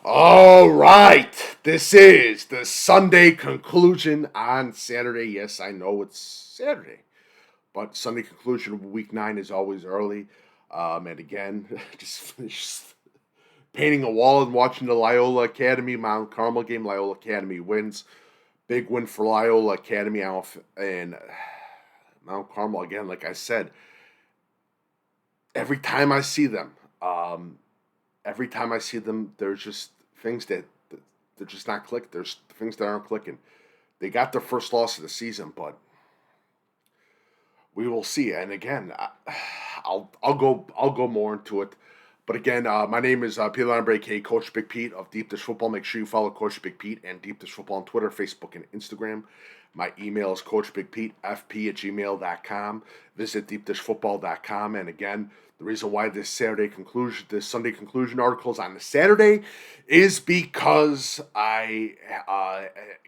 All right, this is the Sunday conclusion on Saturday. Yes, I know it's Saturday, but Sunday conclusion of week 9 is always early. And again, just finished painting a wall and watching the Loyola Academy Mount Carmel game. Loyola Academy wins. Big win for Loyola Academy. And Mount Carmel, again, like I said, every time I see them, there's just things that they're just not clicking. There's things that aren't clicking. They got their first loss of the season, but we will see. And again, I'll go more into it. But again, my name is Peter Lambre, aka Coach Big Pete of Deep Dish Football. Make sure you follow Coach Big Pete and Deep Dish Football on Twitter, Facebook, and Instagram. My email is coachbigpetefp@gmail.com. Visit deepdishfootball.com. And again, the reason why this Sunday conclusion article is on the Saturday is because I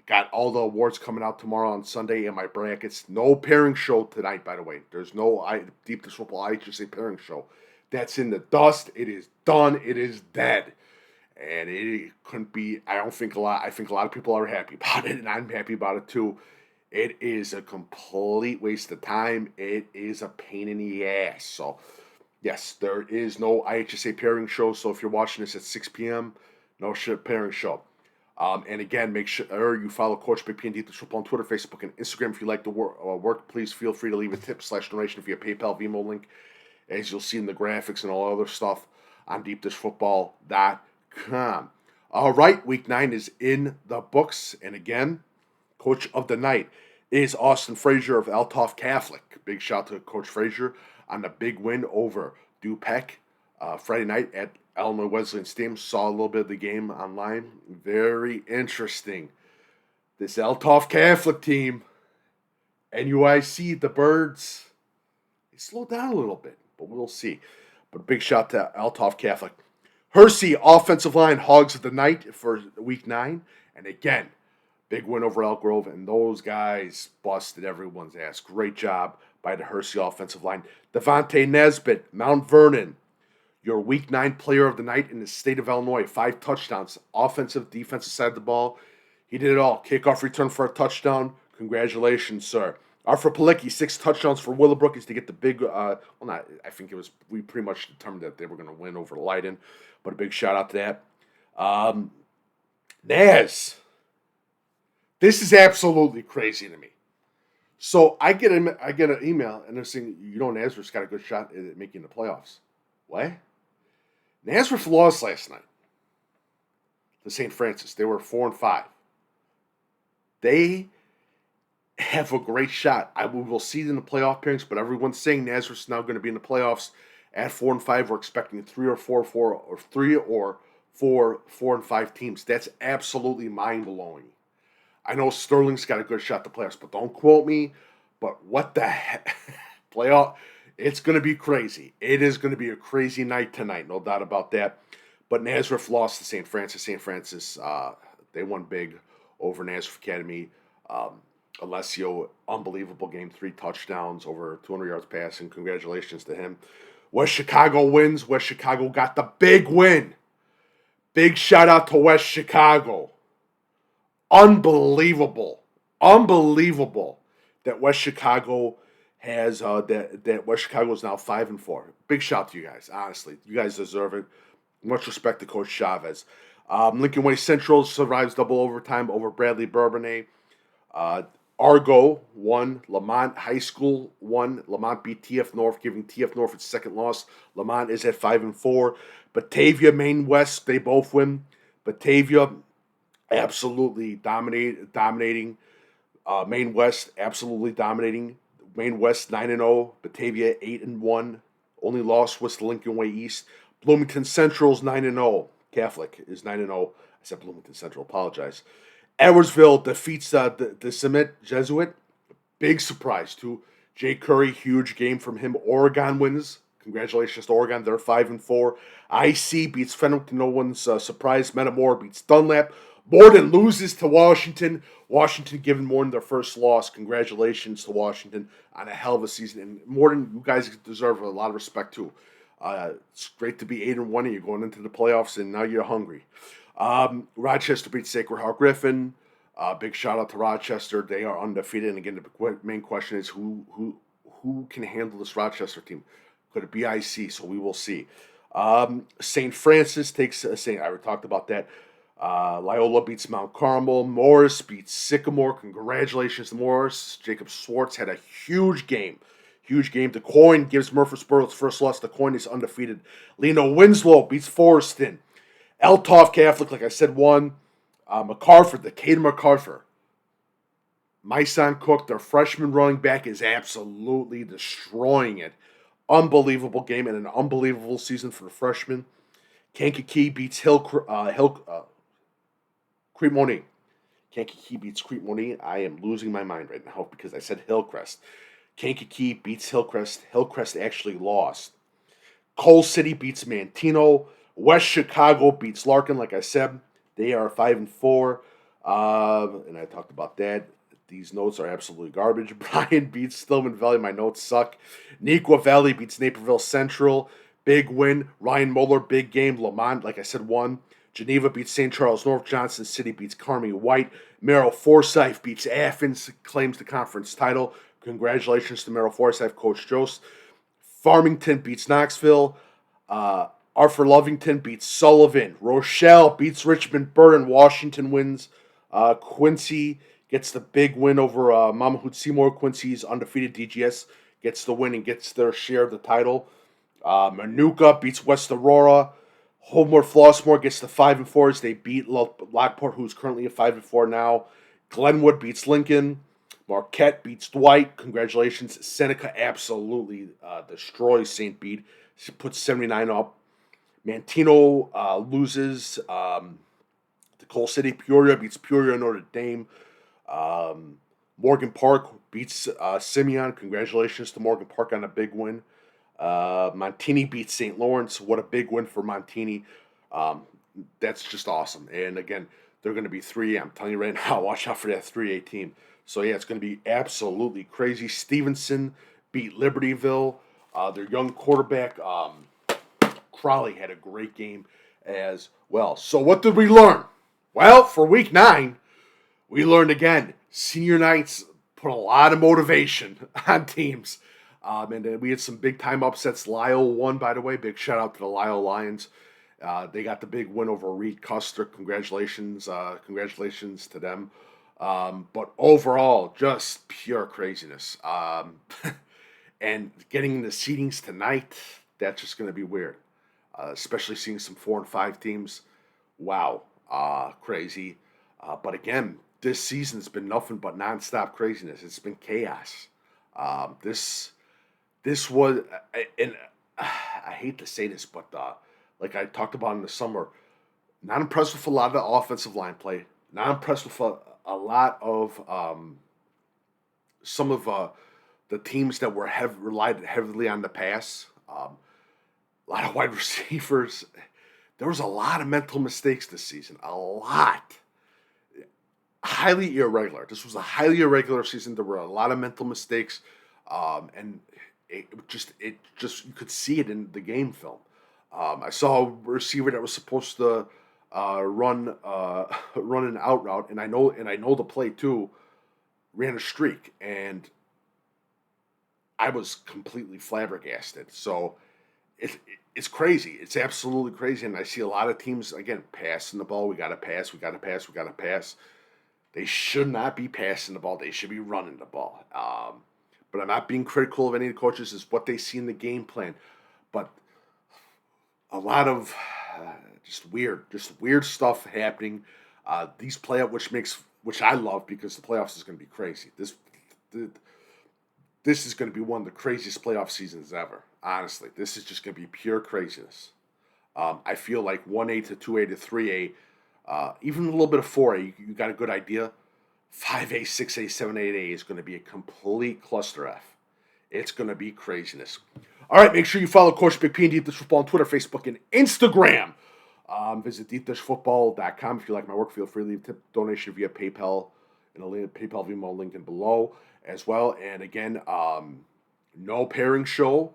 got all the awards coming out tomorrow on Sunday in my brackets. No pairing show tonight, by the way. There's no Deep Dish Football IHSA pairing show. That's in the dust. It is done. It is dead. And it couldn't be, I think a lot of people are happy about it, and I'm happy about it too. It is a complete waste of time. It is a pain in the ass. So, yes, there is no IHSA pairing show. So if you're watching this at 6 p.m., no shit pairing show. And again, make sure you follow Coach Big P and Deep Dish Football on Twitter, Facebook, and Instagram. If you like the work, please feel free to leave a tip/donation via PayPal, Venmo link, as you'll see in the graphics and all other stuff on deepdishfootball.com. All right, week 9 is in the books. And again, coach of the night is Austin Frazier of Althoff Catholic. Big shout to Coach Frazier on the big win over DuPec Friday night at Illinois Wesleyan Stadium. Saw a little bit of the game online. Very interesting. This Althoff Catholic team, NUIC, the Birds, they slowed down a little bit, but we'll see. But a big shout to Althoff Catholic. Hersey, offensive line, Hogs of the Night for week 9. And again, big win over Elk Grove, and those guys busted everyone's ass. Great job by the Hersey offensive line. Devontae Nesbit, Mount Vernon, your week 9 player of the night in the state of Illinois. 5 touchdowns, offensive, defensive side of the ball. He did it all. Kickoff return for a touchdown. Congratulations, sir. Arthur Palicki, 6 touchdowns for Willowbrook is to get the big, we pretty much determined that they were going to win over Leiden, but a big shout out to that. Naz, this is absolutely crazy to me. So I get an email, and they're saying, Nazareth's got a good shot at making the playoffs. What? Nazareth lost last night to St. Francis. They were 4-5. They have a great shot. We will see it in the playoff pairings, but everyone's saying Nazareth's now going to be in the playoffs at 4-5. We're expecting 3 or 4 and 5 teams. That's absolutely mind-blowing. I know Sterling's got a good shot to playoffs, but don't quote me. But what the heck? Playoff, it's going to be crazy. It is going to be a crazy night tonight, no doubt about that. But Nazareth lost to St. Francis. St. Francis, they won big over Nazareth Academy. Alessio, unbelievable game, 3 touchdowns, over 200 yards passing. Congratulations to him. West Chicago wins. West Chicago got the big win. Big shout out to West Chicago. Unbelievable that West Chicago has that West Chicago is now 5-4. Big shout to you guys. Honestly, you guys deserve it. Much respect to Coach Chavez. Lincoln Way Central survives double overtime over Bradley Bourbonnais. Argo won. Lamont High School won. Lamont beat TF North, giving TF North its second loss. Lamont is at 5-4. Batavia, Maine West, they both win. Batavia absolutely dominating. Maine West absolutely dominating. Maine West 9-0. Batavia 8-1. Only loss was to Lincoln Way East. Bloomington Central's 9-0. Catholic is 9-0. I said Bloomington Central. Apologize. Edwardsville defeats the Summit Jesuit. Big surprise, too. Jay Curry, huge game from him. Oregon wins. Congratulations to Oregon. They're 5-4. IC beats Fenwick. No one's surprised. Metamora beats Dunlap. Morden loses to Washington. Washington giving Morden their first loss. Congratulations to Washington on a hell of a season. And Morden, you guys deserve a lot of respect, too. It's great to be 8-1 and you're going into the playoffs, and now you're hungry. Rochester beats Sacred Heart Griffin. Big shout out to Rochester. They are undefeated. And again, the main question is who can handle this Rochester team? Could it be IC? So we will see. St. Francis takes St. I already talked about that. Loyola beats Mount Carmel. Morris beats Sycamore. Congratulations to Morris. Jacob Swartz had a huge game. Huge game. The Coin gives Murfreesboro its first loss. The Coin is undefeated. Lena Winslow beats Forreston. Althoff Catholic, like I said, won. MacArthur, the Caden MacArthur. Myson Cook, their freshman running back, is absolutely destroying it. Unbelievable game and an unbelievable season for the freshmen. Kankakee beats Crete-Monee. Kankakee beats Crete-Monee. I am losing my mind right now because I said Hillcrest. Kankakee beats Hillcrest. Hillcrest actually lost. Coal City beats Mantino. West Chicago beats Larkin. Like I said, they are 5-4. And I talked about that. These notes are absolutely garbage. Bryan beats Stillman Valley. My notes suck. Neuqua Valley beats Naperville Central. Big win. Ryan Moeller, big game. Lamont, like I said, won. Geneva beats St. Charles North. Johnson City beats Carmi White. Merrill Forsyth beats Athens, claims the conference title. Congratulations to Merrill Forsyth, Coach Jost. Farmington beats Knoxville. Arthur Lovington beats Sullivan. Rochelle beats Richmond Burton. Washington wins. Quincy gets the big win over Mamahood Seymour. Quincy's undefeated DGS gets the win and gets their share of the title. Manuka beats West Aurora. Homewood Flossmoor gets the 5-4 as they beat Lockport, who's currently at 5-4 now. Glenwood beats Lincoln. Marquette beats Dwight. Congratulations. Seneca absolutely destroys St. Bede. She puts 79 up. Mantino loses to Coal City. Peoria beats Peoria Notre Dame. Morgan Park beats Simeon. Congratulations to Morgan Park on a big win. Montini beats St. Lawrence. What a big win for Montini. That's just awesome. And again, they're going to be 3A. I'm telling you right now, watch out for that 3A team. So yeah, it's going to be absolutely crazy. Stevenson beat Libertyville. Their young quarterback, Crowley, had a great game as well. So what did we learn? Well, for week 9, we learned again, senior nights put a lot of motivation on teams. And we had some big-time upsets. Lyle won, by the way. Big shout-out to the Lyle Lions. They got the big win over Reed Custer. Congratulations to them. But overall, just pure craziness. And getting the seedings tonight, that's just going to be weird. Especially seeing some 4 and 5 teams. Wow. Crazy. But again, this season's been nothing but nonstop craziness. It's been chaos. This was, and I hate to say this, but like I talked about in the summer, not impressed with a lot of the offensive line play. Not impressed with a lot of some of the teams that were relied heavily on the pass. A lot of wide receivers. There was a lot of mental mistakes this season. A lot. Highly irregular. This was a highly irregular season. There were a lot of mental mistakes, and it just you could see it in the game film. I saw a receiver that was supposed to run an out route, and I know the play too. Ran a streak, and I was completely flabbergasted. So it's crazy. It's absolutely crazy, and I see a lot of teams again passing the ball. We got to pass. We got to pass. We got to pass. They should not be passing the ball. They should be running the ball. But I'm not being critical of any of the coaches. It's what they see in the game plan. But a lot of just weird stuff happening. These playoffs, which I love because the playoffs is going to be crazy. This is going to be one of the craziest playoff seasons ever. Honestly, this is just going to be pure craziness. I feel like 1A to 2A to 3A. Even a little bit of 4A, you got a good idea. 5A, 6A, 7A, 8A is going to be a complete cluster F. It's going to be craziness. All right, make sure you follow Coach Big P and Deep Dish Football on Twitter, Facebook, and Instagram. Visit deepdishfootball.com. If you like my work, feel free to leave a tip donation via PayPal and a PayPal Venmo link in below as well. And again, no pairing show.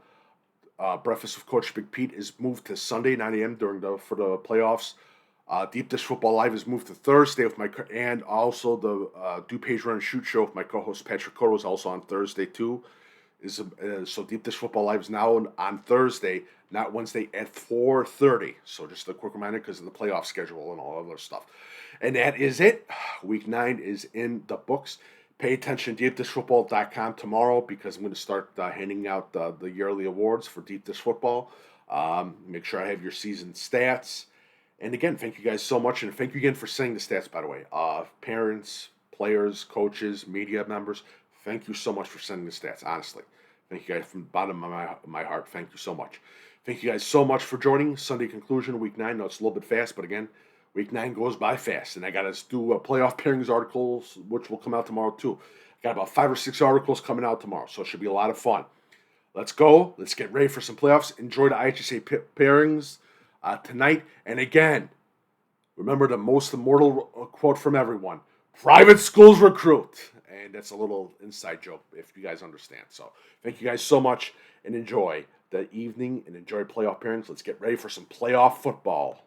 Breakfast with Coach Big Pete is moved to Sunday, 9 a.m. for the playoffs. Deep Dish Football Live is moved to Thursday with and also the Do Page Run and Shoot show with my co-host Patrick Cotto is also on Thursday too. So Deep Dish Football Live is now on Thursday, not Wednesday at 4:30. So just a quick reminder because of the playoff schedule and all other stuff. And that is it. Week 9 is in the books. Pay attention to deepdishfootball.com tomorrow because I'm going to start handing out the yearly awards for Deep Dish Football. Make sure I have your season stats. And again, thank you guys so much. And thank you again for sending the stats, by the way. Parents, players, coaches, media members, thank you so much for sending the stats, honestly. Thank you guys from the bottom of my heart. Thank you so much. Thank you guys so much for joining. Sunday conclusion, week 9. No, it's a little bit fast, but again, week 9 goes by fast. And I got to do playoff pairings articles, which will come out tomorrow too. I got about 5 or 6 articles coming out tomorrow, so it should be a lot of fun. Let's go. Let's get ready for some playoffs. Enjoy the IHSA pairings tonight. And again, remember the most immortal quote from everyone. Private schools recruit. And that's a little inside joke if you guys understand. So thank you guys so much and enjoy the evening and enjoy playoff pairings. Let's get ready for some playoff football.